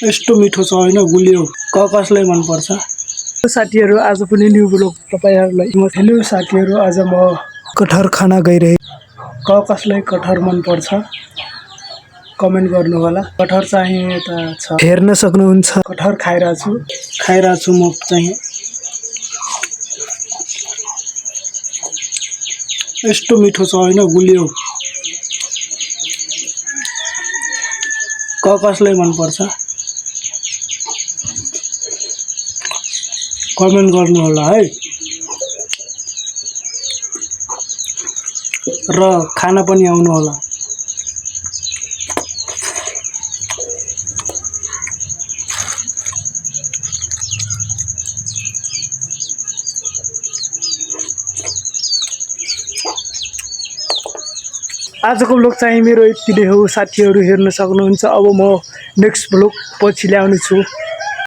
यस्तो मिठो छ हैन गुलियो कसलाई मन पर्छ साथीहरु आज पनि न्यू ब्लग तपाईहरुलाई हेलो साथीहरु आज म कटहर खाना गइरहे कसलाई कटहर मन पर्छ कमेन्ट गर्नु होला कटहर चाहिँ यता छ हेर्न सक्नुहुन्छ कटहर खाइराछु म चाहिँ यस्तो मिठो छ हैन गुलियो कसलाई मन पर्छ कमेन्ट गर्नु होला है र खाना पनि आउनु होला आजको ब्लग चाहिँ मेरो यति नै हो साथीहरु हेर्न सक्नुहुन्छ अब म नेक्स्ट ब्लग पछि ल्याउने छु